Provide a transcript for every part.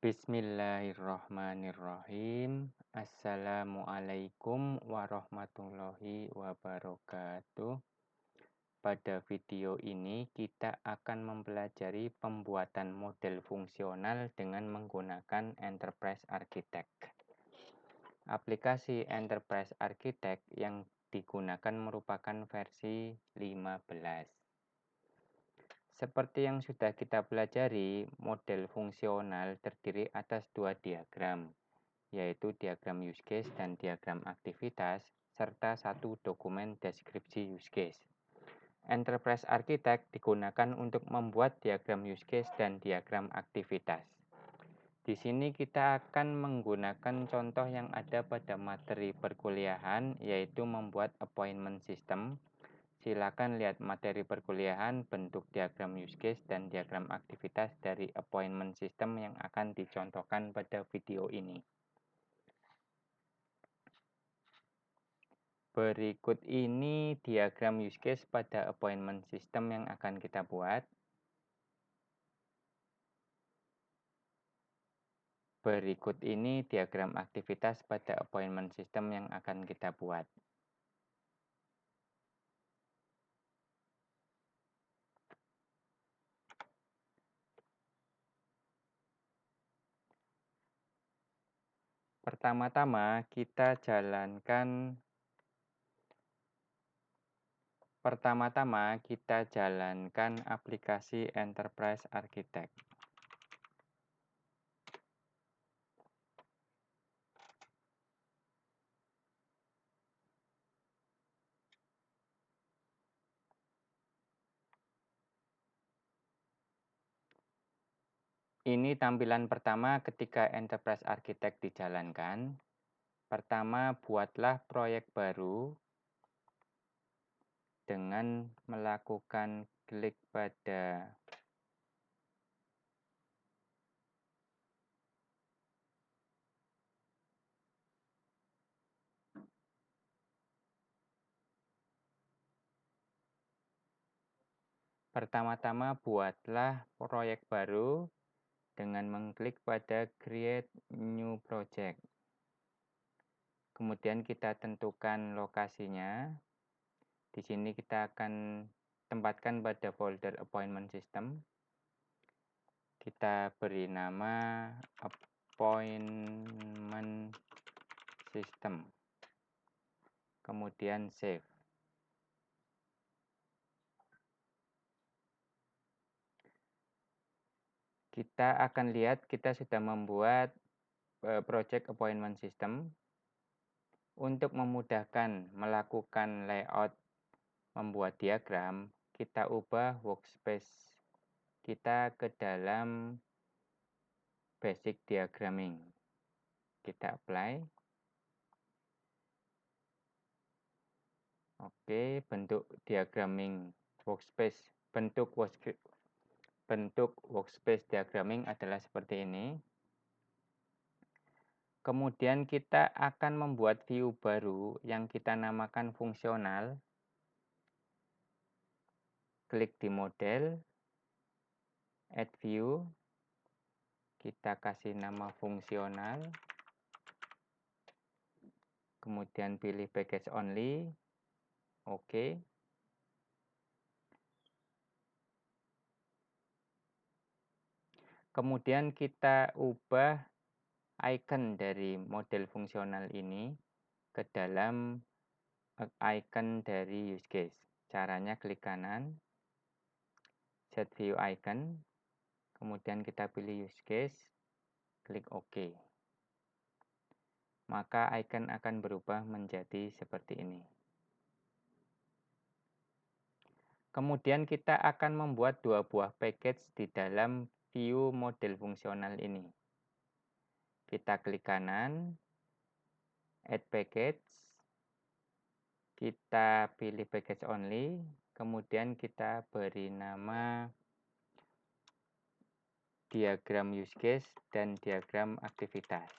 Bismillahirrahmanirrahim. Assalamualaikum warahmatullahi wabarakatuh. Pada video ini kita akan mempelajari pembuatan model fungsional dengan menggunakan Enterprise Architect. Aplikasi Enterprise Architect yang digunakan merupakan versi 15. Seperti yang sudah kita pelajari, model fungsional terdiri atas dua diagram, yaitu diagram use case dan diagram aktivitas, serta satu dokumen deskripsi use case. Enterprise Architect digunakan untuk membuat diagram use case dan diagram aktivitas. Di sini kita akan menggunakan contoh yang ada pada materi perkuliahan, yaitu membuat appointment system. Silakan lihat materi perkuliahan, bentuk diagram use case dan diagram aktivitas dari appointment system yang akan dicontohkan pada video ini. Berikut ini diagram use case pada appointment system yang akan kita buat. Berikut ini diagram aktivitas pada appointment system yang akan kita buat. Pertama-tama kita jalankan aplikasi Enterprise Architect. Ini tampilan pertama ketika Enterprise Architect dijalankan. Pertama, buatlah proyek baru dengan melakukan klik pada buatlah proyek baru dengan mengklik pada Create New Project. Kemudian kita tentukan lokasinya. Di sini kita akan tempatkan pada folder Appointment System. Kita beri nama Appointment System. Kemudian save. Kita akan lihat kita sudah membuat project appointment system. Untuk memudahkan melakukan layout membuat diagram, kita ubah workspace kita ke dalam basic diagramming. Kita apply. Oke, bentuk diagramming workspace. Bentuk workspace diagramming adalah seperti ini. Kemudian kita akan membuat view baru yang kita namakan fungsional. Klik di model, add view, kita kasih nama fungsional. Kemudian pilih package only, oke. Kemudian kita ubah icon dari model fungsional ini ke dalam icon dari use case. Caranya klik kanan, set view icon, kemudian kita pilih use case, klik OK. Maka icon akan berubah menjadi seperti ini. Kemudian kita akan membuat dua buah package di dalam view model fungsional ini. Kita klik kanan, add package, kita pilih package only, kemudian kita beri nama diagram use case dan diagram aktivitas.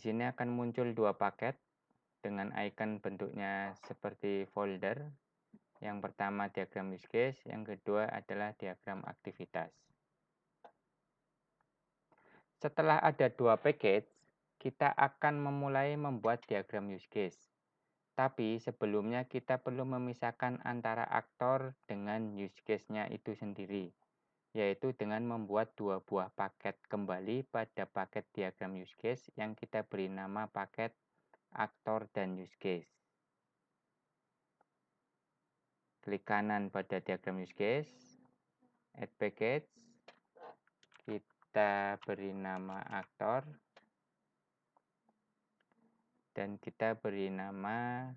Di sini akan muncul dua paket dengan icon bentuknya seperti folder. Yang pertama diagram use case, yang kedua adalah diagram aktivitas. Setelah ada dua package, kita akan memulai membuat diagram use case. Tapi sebelumnya kita perlu memisahkan antara aktor dengan use case-nya itu sendiri, yaitu dengan membuat dua buah paket kembali pada paket diagram use case yang kita beri nama paket aktor dan use case. Klik kanan pada diagram use case, add package, kita beri nama aktor, dan kita beri nama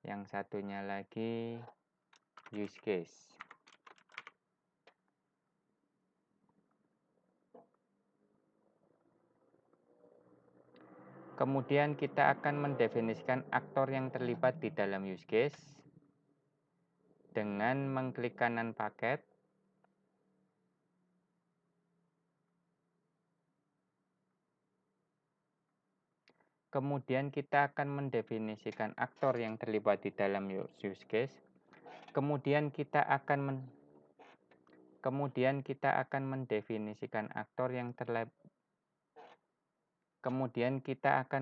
yang satunya lagi use case. Kemudian kita akan mendefinisikan aktor yang terlibat di dalam use case dengan mengklik kanan paket, kemudian kita akan mendefinisikan aktor yang terlibat di dalam use case, kemudian kita akan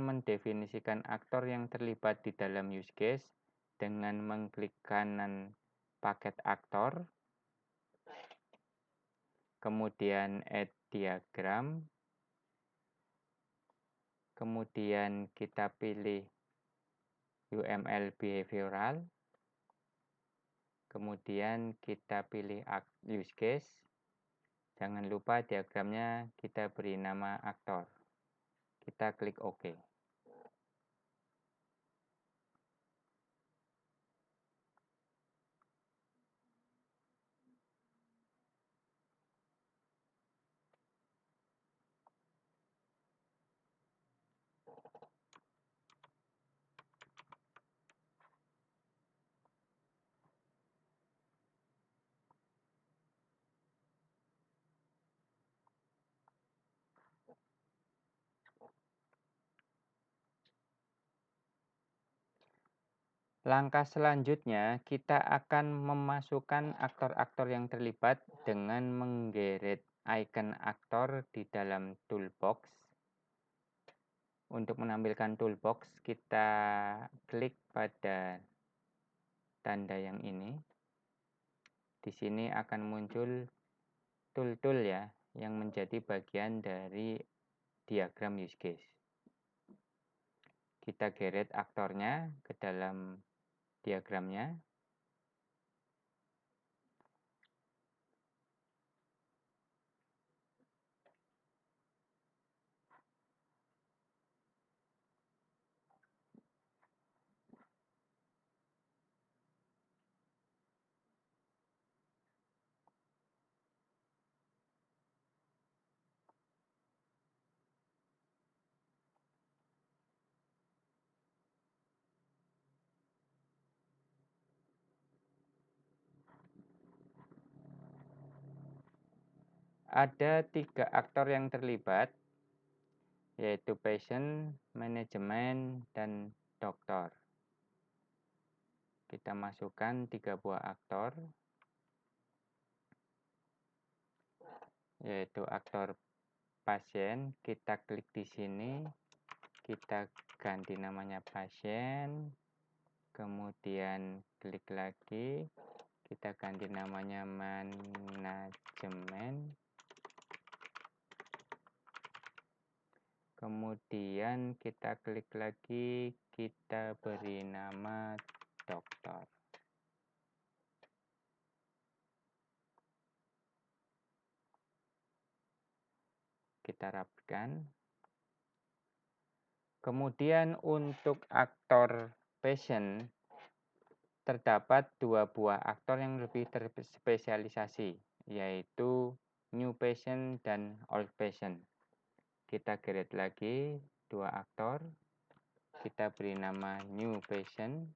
mendefinisikan aktor yang terlibat di dalam use case dengan mengklik kanan paket aktor, kemudian add diagram, kemudian kita pilih UML behavioral, kemudian kita pilih use case. Jangan lupa diagramnya kita beri nama aktor. Kita klik OK. Langkah selanjutnya, kita akan memasukkan aktor-aktor yang terlibat dengan menggeret icon aktor di dalam toolbox. Untuk menampilkan toolbox, kita klik pada tanda yang ini. Di sini akan muncul tool-tool ya, yang menjadi bagian dari diagram use case. Kita geret aktornya ke dalam diagramnya. Ada 3 aktor yang terlibat, yaitu patient, manajemen, dan dokter. Kita masukkan 3 buah aktor, yaitu aktor pasien. Kita klik di sini, kita ganti namanya pasien, kemudian klik lagi, kita ganti namanya manajemen, kemudian kita klik lagi, kita beri nama dokter. Kita rapikan. Kemudian untuk aktor patient, terdapat 2 buah aktor yang lebih terspesialisasi, yaitu new patient dan old patient. Kita geret lagi 2 aktor, kita beri nama new patient,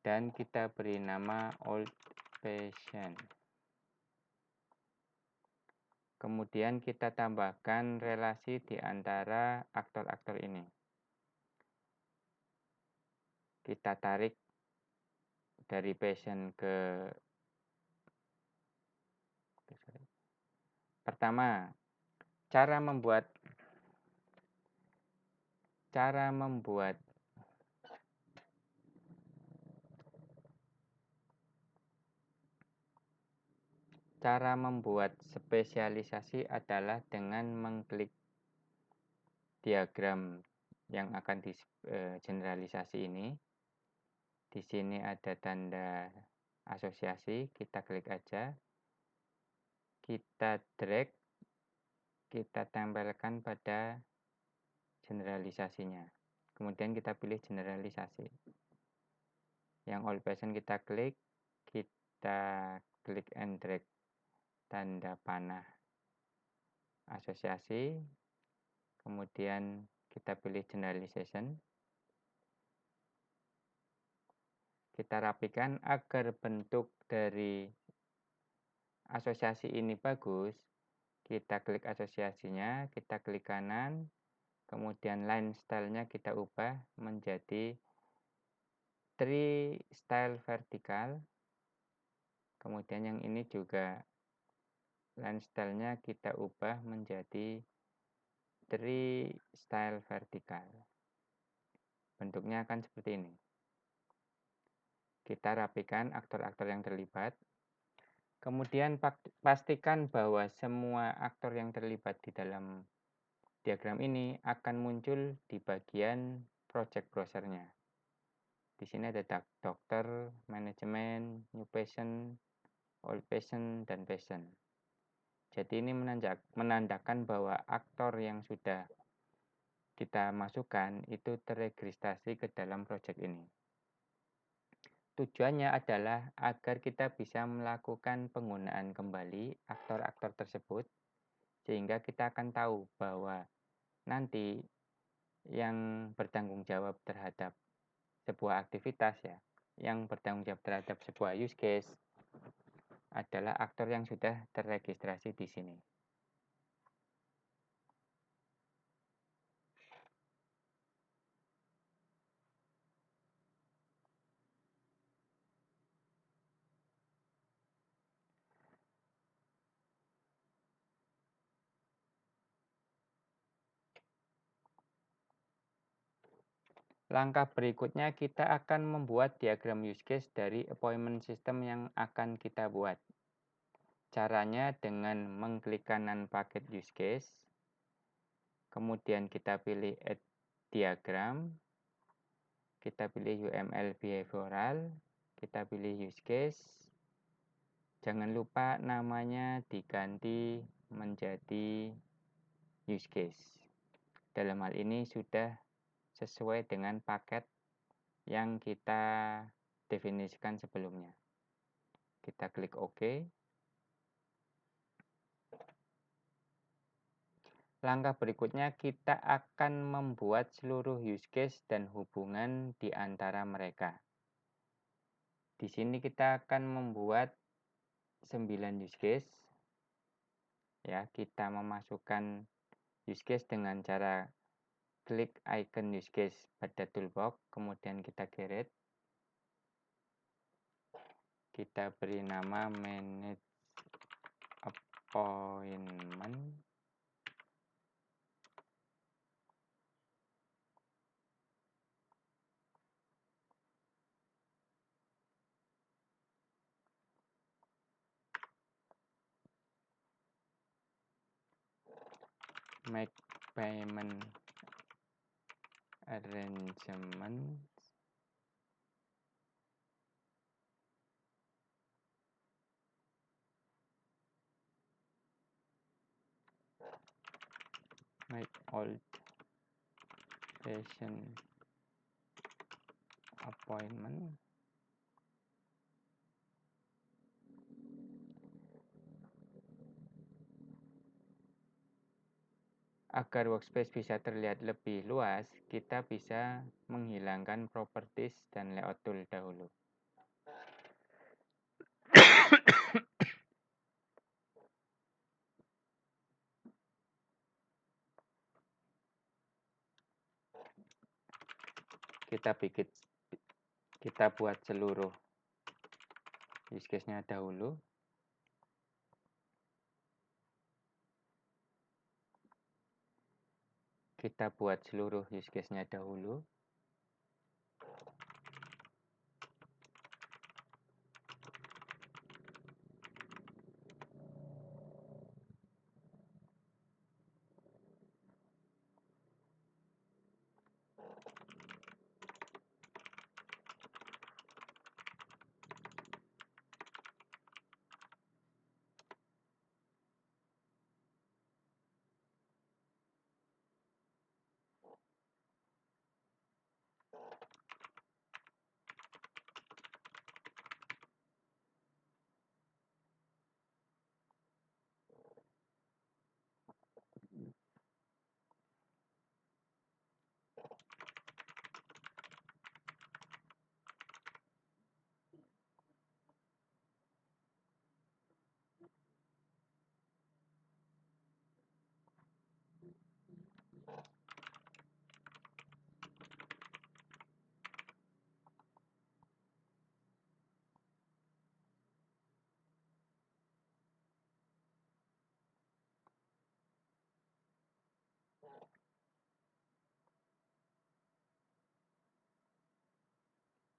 dan kita beri nama old patient. Kemudian kita tambahkan relasi di antara aktor-aktor ini. Kita tarik dari passion ke pertama, cara membuat spesialisasi adalah dengan mengklik diagram yang akan generalisasi ini. Di sini ada tanda asosiasi, kita klik aja. Kita drag, kita tempelkan pada generalisasinya. Kemudian kita pilih generalisasi. Yang all passion kita klik and drag tanda panah asosiasi. Kemudian kita pilih generalization. Kita rapikan agar bentuk dari asosiasi ini bagus. Kita klik asosiasinya, kita klik kanan, kemudian line style-nya kita ubah menjadi tree style vertikal. Kemudian yang ini juga line style-nya kita ubah menjadi tree style vertikal. Bentuknya akan seperti ini. Kita rapikan aktor-aktor yang terlibat. Kemudian pastikan bahwa semua aktor yang terlibat di dalam diagram ini akan muncul di bagian project browser-nya. Di sini ada dokter, manajemen, new patient, old patient, dan patient. Jadi ini menandakan bahwa aktor yang sudah kita masukkan itu terregistrasi ke dalam project ini. Tujuannya adalah agar kita bisa melakukan penggunaan kembali aktor-aktor tersebut, sehingga kita akan tahu bahwa nanti yang bertanggung jawab terhadap sebuah aktivitas yang bertanggung jawab terhadap sebuah use case adalah aktor yang sudah terregistrasi di sini. Langkah berikutnya kita akan membuat diagram use case dari appointment system yang akan kita buat. Caranya dengan mengklik kanan paket use case, kemudian kita pilih add diagram, kita pilih UML behavioral, kita pilih use case. Jangan lupa namanya diganti menjadi use case. Dalam hal ini sudah sesuai dengan paket yang kita definisikan sebelumnya. Kita klik OK. Langkah berikutnya kita akan membuat seluruh use case dan hubungan di antara mereka. Di sini kita akan membuat 9 use case. Ya, kita memasukkan use case dengan cara klik icon use case pada toolbox, kemudian kita create. Kita beri nama manage appointment. Make payment arrangement. Make old patient appointment. Agar workspace bisa terlihat lebih luas, kita bisa menghilangkan properties dan layout tool dahulu. kita buat seluruh use case-nya dahulu. Kita buat seluruh use case-nya dahulu.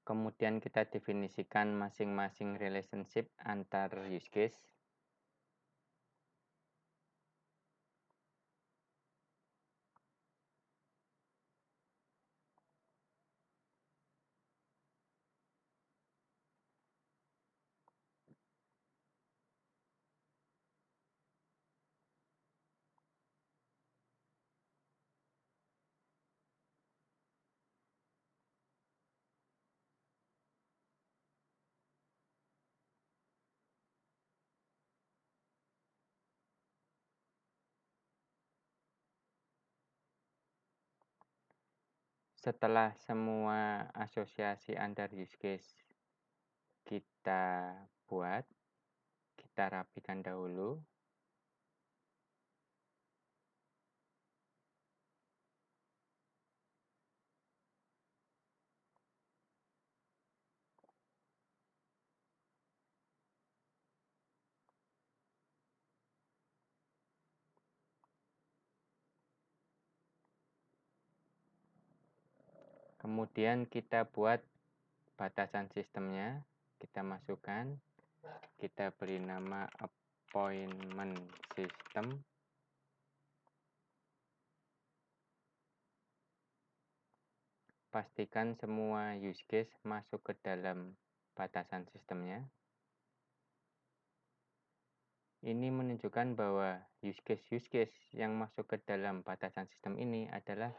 Kemudian kita definisikan masing-masing relationship antar use case. Setelah semua asosiasi antar use case kita buat, kita rapikan dahulu. Kemudian kita buat batasan sistemnya, kita masukkan, kita beri nama appointment system. Pastikan semua use case masuk ke dalam batasan sistemnya. Ini menunjukkan bahwa use case yang masuk ke dalam batasan sistem ini adalah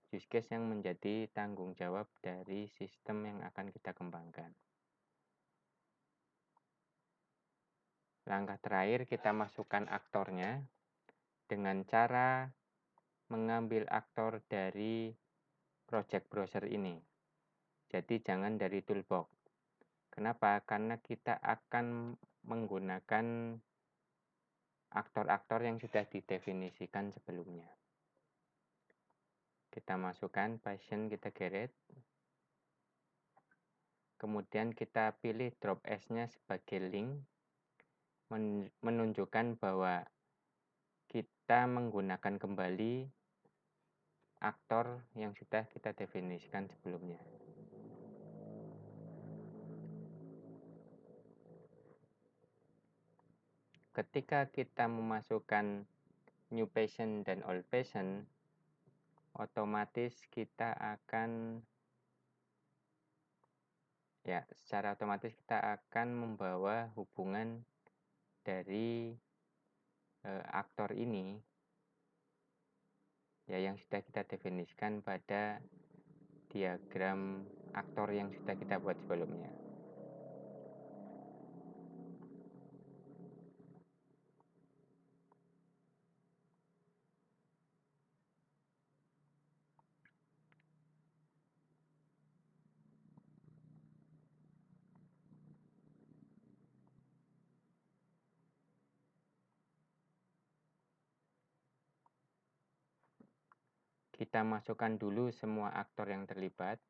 use case yang menjadi tanggung jawab dari sistem yang akan kita kembangkan. Langkah terakhir, kita masukkan aktornya dengan cara mengambil aktor dari project browser ini. Jadi jangan dari toolbox. Kenapa? Karena kita akan menggunakan aktor-aktor yang sudah didefinisikan sebelumnya. Kita masukkan Python, kita geret. Kemudian kita pilih drop S-nya sebagai link, menunjukkan bahwa kita menggunakan kembali aktor yang sudah kita definisikan sebelumnya. Ketika kita memasukkan new patient dan old patient, otomatis kita akan secara otomatis kita akan membawa hubungan dari aktor ini yang sudah kita definisikan pada diagram aktor yang sudah kita buat sebelumnya. Kita masukkan dulu semua aktor yang terlibat.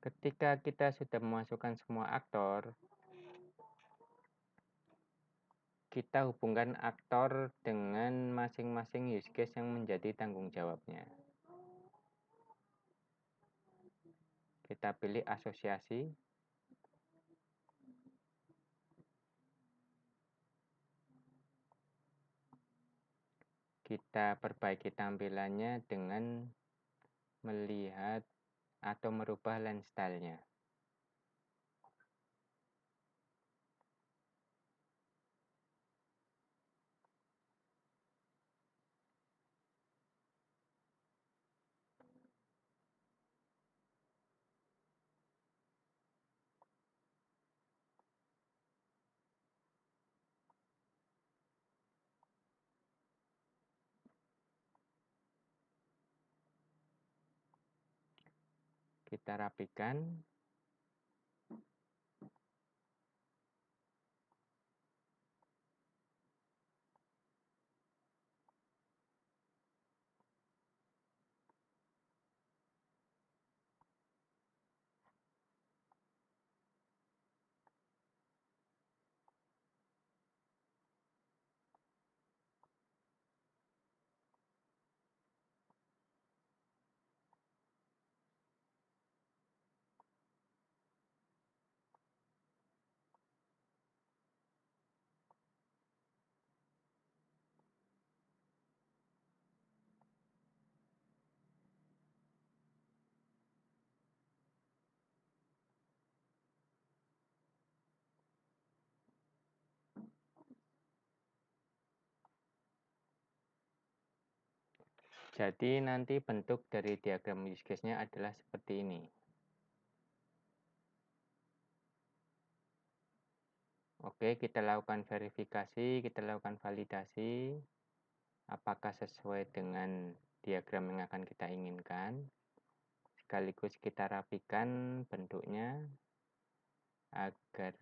Ketika kita sudah memasukkan semua aktor, kita hubungkan aktor dengan masing-masing use case yang menjadi tanggung jawabnya. Kita pilih asosiasi. Kita perbaiki tampilannya dengan melihat atau merubah lens style-nya. Kita rapikan. Jadi nanti bentuk dari diagram use case-nya adalah seperti ini. Oke, kita lakukan verifikasi, kita lakukan validasi. Apakah sesuai dengan diagram yang akan kita inginkan. Sekaligus kita rapikan bentuknya agar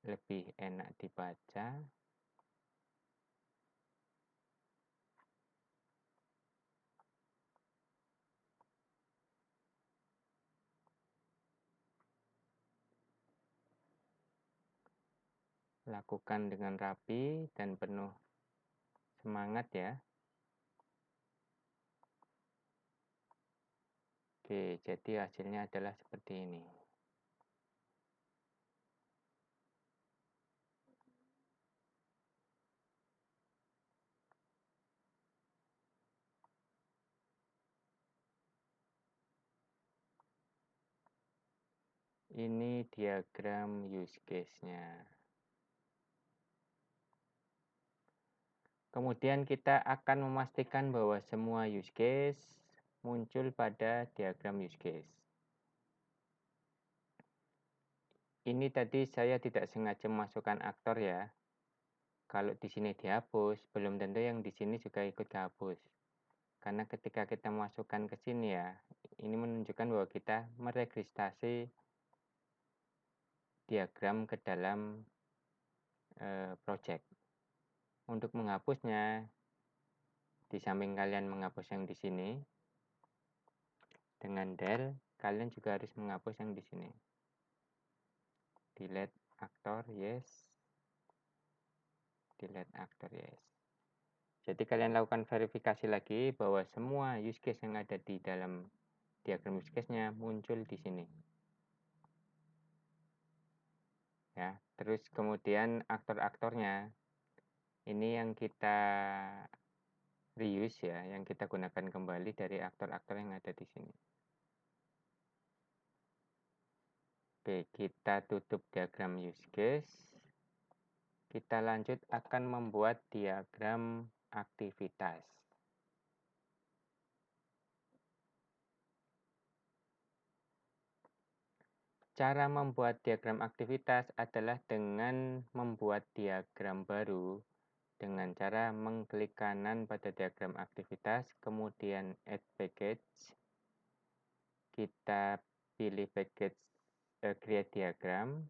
lebih enak dibaca. Lakukan dengan rapi dan penuh semangat ya. Oke, jadi hasilnya adalah seperti ini. Ini diagram use case-nya. Kemudian kita akan memastikan bahwa semua use case muncul pada diagram use case. Ini tadi saya tidak sengaja memasukkan aktor ya. Kalau di sini dihapus, belum tentu yang di sini juga ikut dihapus. Karena ketika kita masukkan ke sini ya, ini menunjukkan bahwa kita meregistrasi diagram ke dalam project. Untuk menghapusnya, di samping kalian menghapus yang di sini, dengan del, kalian juga harus menghapus yang di sini. Delete aktor, yes. Delete aktor, yes. Jadi kalian lakukan verifikasi lagi bahwa semua use case yang ada di dalam diagram use case-nya muncul di sini. Ya, terus kemudian aktor-aktornya ini yang kita reuse ya, yang kita gunakan kembali dari aktor-aktor yang ada di sini. Oke, kita tutup diagram use case. Kita lanjut akan membuat diagram aktivitas. Cara membuat diagram aktivitas adalah dengan membuat diagram baru dengan cara mengklik kanan pada diagram aktivitas, kemudian add package. Kita pilih package create diagram.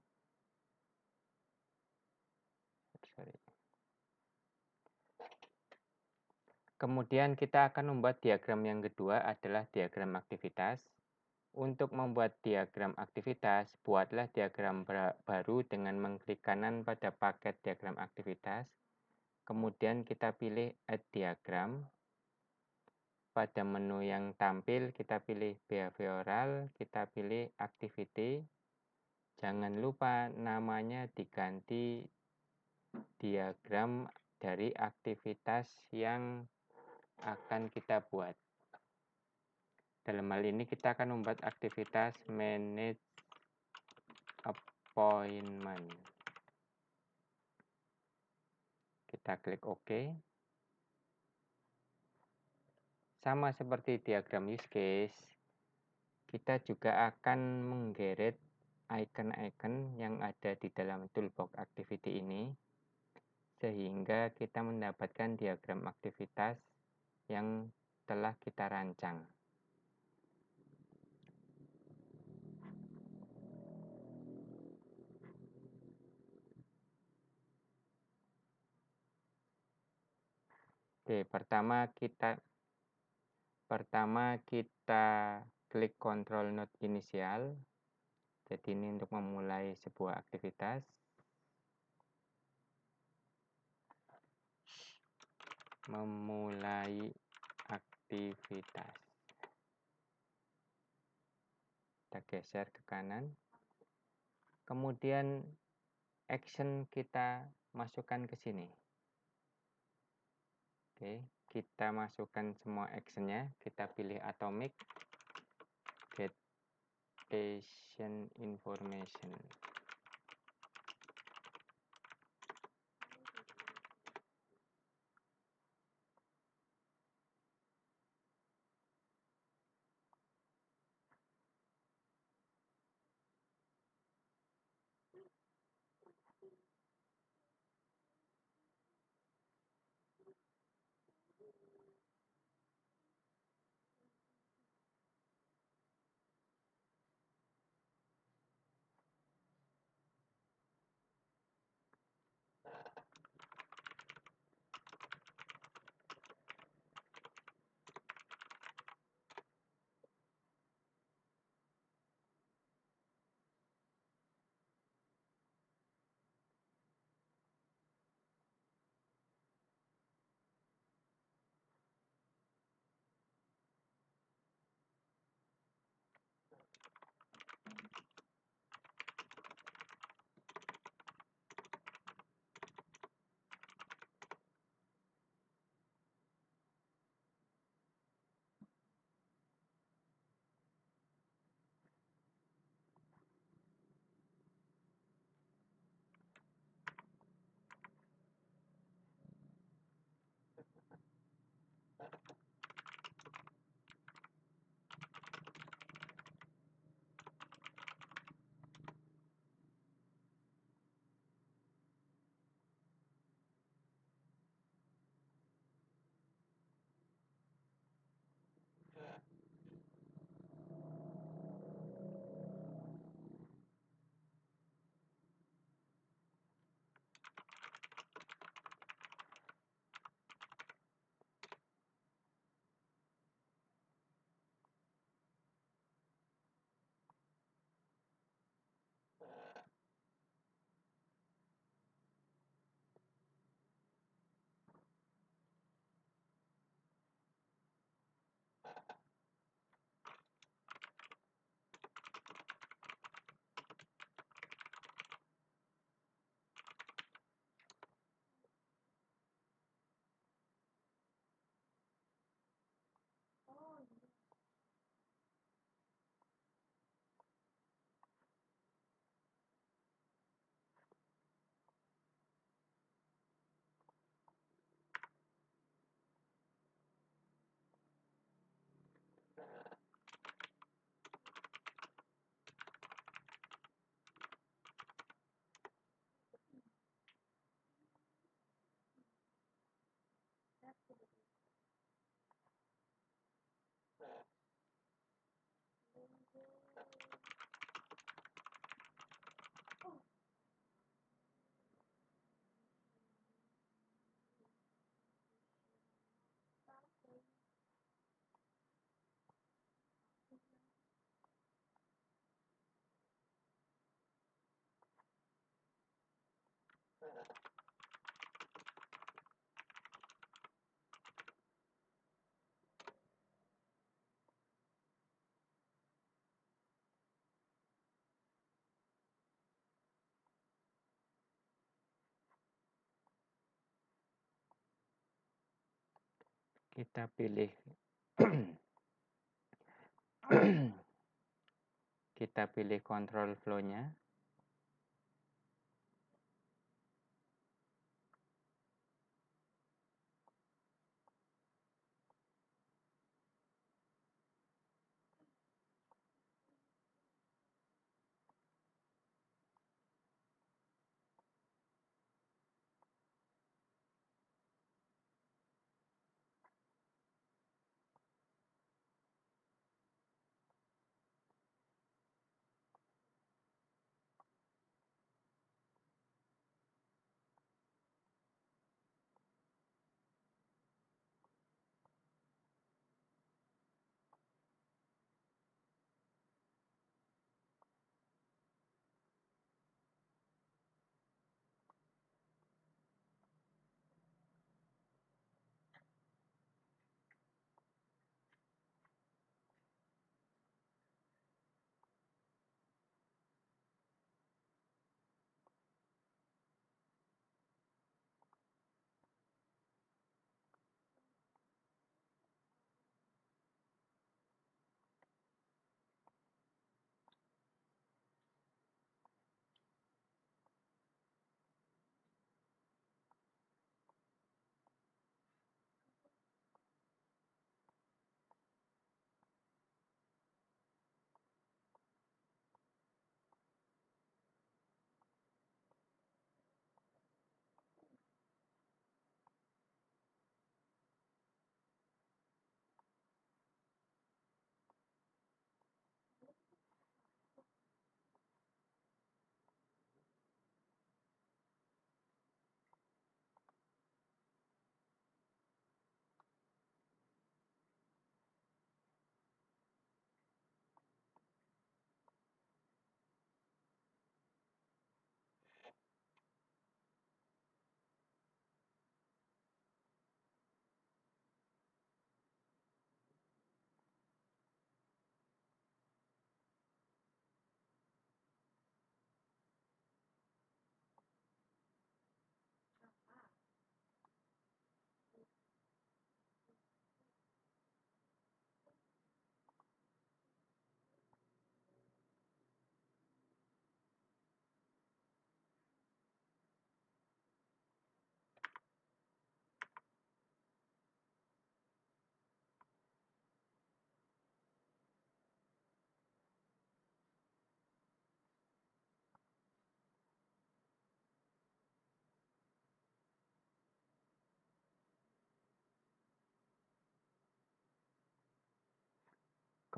Kemudian kita akan membuat diagram yang kedua adalah diagram aktivitas. Untuk membuat diagram aktivitas, buatlah diagram baru dengan mengklik kanan pada paket diagram aktivitas. Kemudian kita pilih Add Diagram. Pada menu yang tampil, kita pilih Behavioral, kita pilih Activity. Jangan lupa namanya diganti diagram dari aktivitas yang akan kita buat. Dalam hal ini kita akan membuat aktivitas Manage Appointment. Kita klik OK. Sama seperti diagram use case, kita juga akan menggeret icon-icon yang ada di dalam toolbox activity ini, sehingga kita mendapatkan diagram aktivitas yang telah kita rancang. Oke, pertama kita klik Control Node Inisial. Jadi ini untuk memulai sebuah aktivitas. Memulai aktivitas. Kita geser ke kanan. Kemudian action kita masukkan ke sini. Oke, kita masukkan semua actionnya. Kita pilih Atomic, Get Patient Information. Kita pilih kita pilih control flow-nya.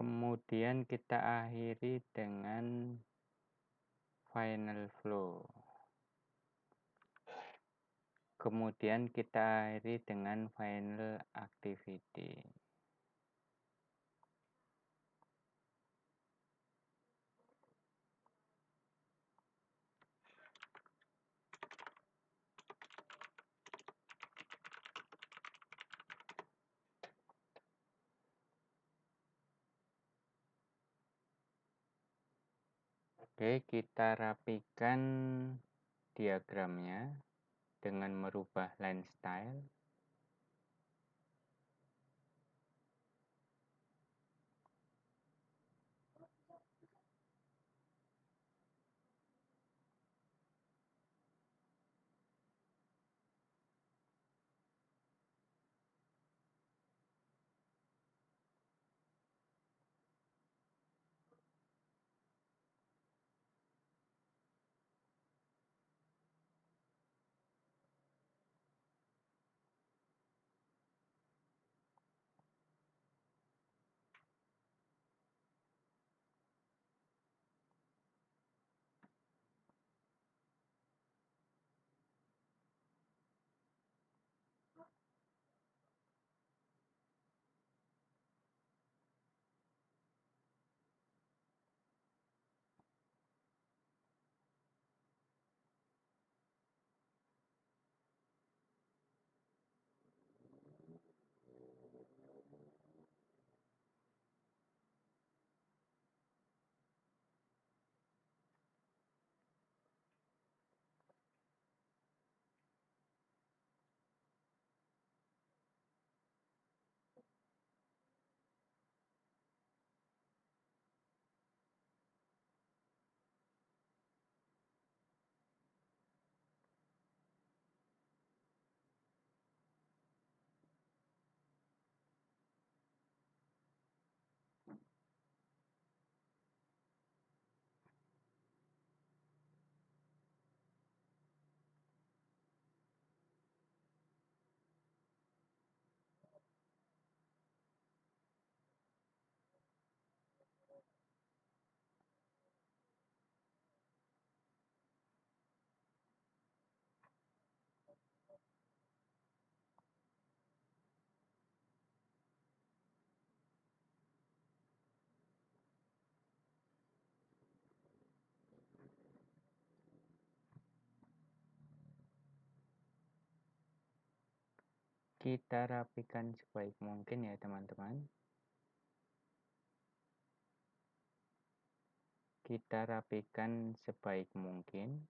Kemudian kita akhiri dengan final flow. Kemudian kita akhiri dengan final activity. Oke, kita rapikan diagramnya dengan merubah line style. Kita rapikan sebaik mungkin ya teman-teman. Kita rapikan sebaik mungkin.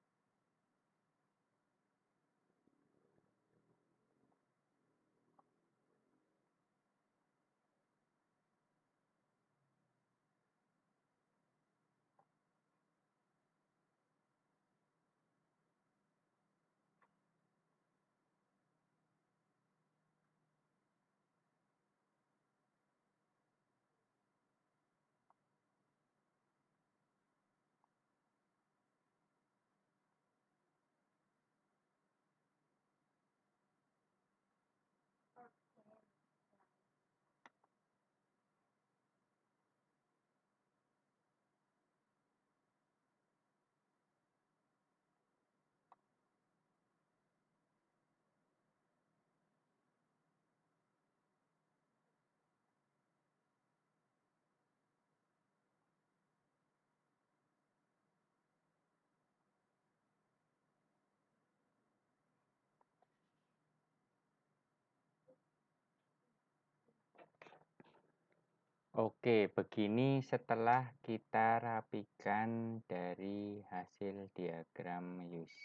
Oke, begini setelah kita rapikan dari hasil diagram use.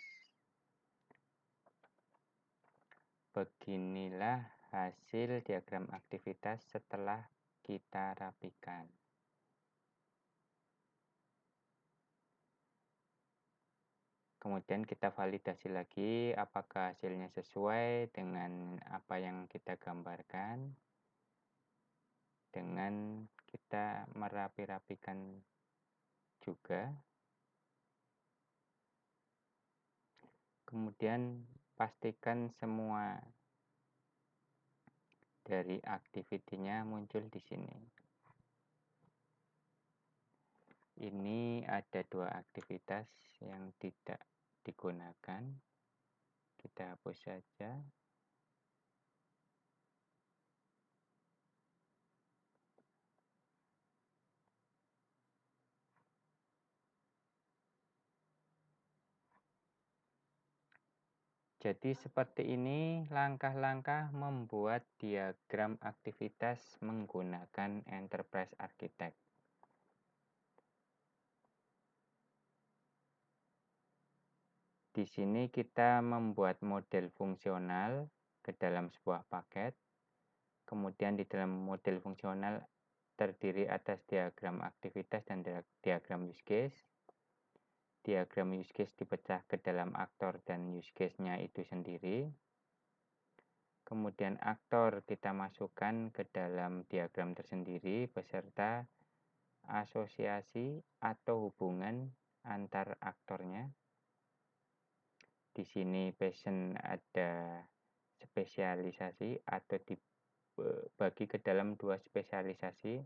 Beginilah hasil diagram aktivitas setelah kita rapikan. Kemudian kita validasi lagi apakah hasilnya sesuai dengan apa yang kita gambarkan. Dengan kita merapi-rapikan juga. Kemudian pastikan semua dari aktivitinya muncul di sini. Ini ada 2 aktivitas yang tidak digunakan. Kita hapus saja. Jadi seperti ini langkah-langkah membuat diagram aktivitas menggunakan Enterprise Architect. Di sini kita membuat model fungsional ke dalam sebuah paket. Kemudian di dalam model fungsional terdiri atas diagram aktivitas dan diagram use case. Diagram use case dipecah ke dalam aktor dan use case-nya itu sendiri. Kemudian aktor kita masukkan ke dalam diagram tersendiri beserta asosiasi atau hubungan antar aktornya. Di sini passion ada spesialisasi atau dibagi ke dalam 2 spesialisasi,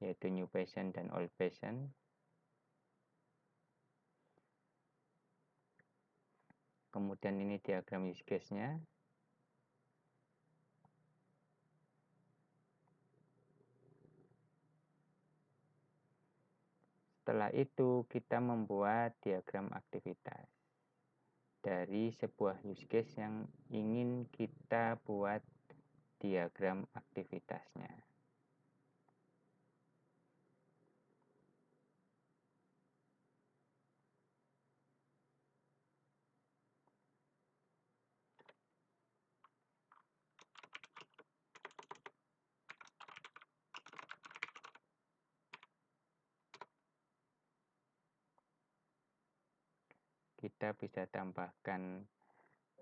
yaitu new patient dan old patient. Kemudian ini diagram use case-nya. Setelah itu kita membuat diagram aktivitas dari sebuah use case yang ingin kita buat diagram aktivitasnya. Kita bisa tambahkan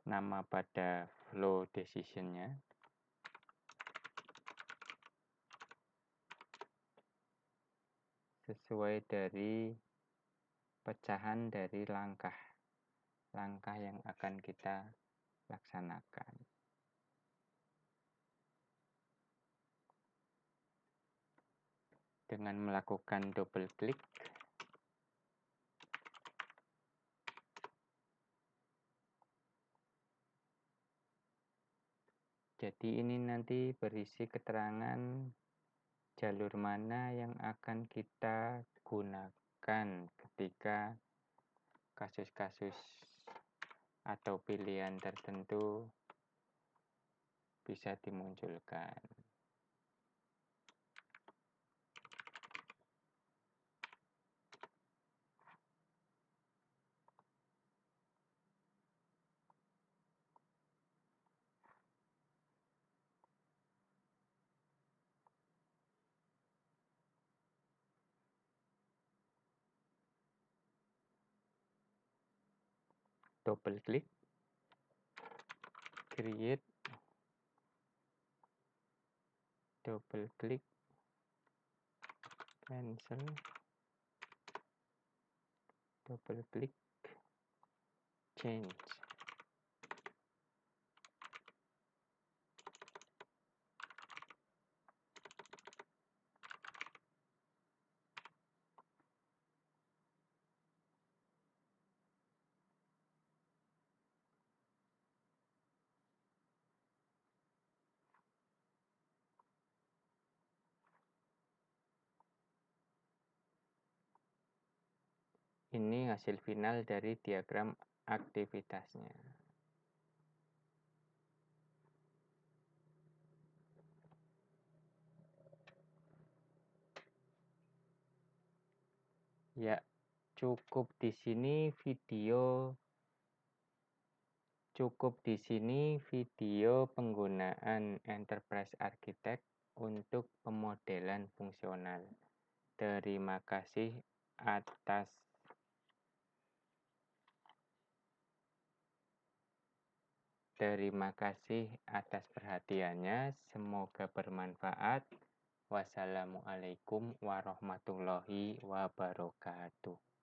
nama pada flow decision-nya. Sesuai dari pecahan dari langkah yang akan kita laksanakan. Dengan melakukan double klik, jadi ini nanti berisi keterangan jalur mana yang akan kita gunakan ketika kasus-kasus atau pilihan tertentu bisa dimunculkan. Double klik, create, double klik, cancel, double klik, change. Ini hasil final dari diagram aktivitasnya. Ya, cukup di sini video penggunaan Enterprise Architect untuk pemodelan fungsional. Terima kasih atas perhatiannya. Semoga bermanfaat. Wassalamualaikum warahmatullahi wabarakatuh.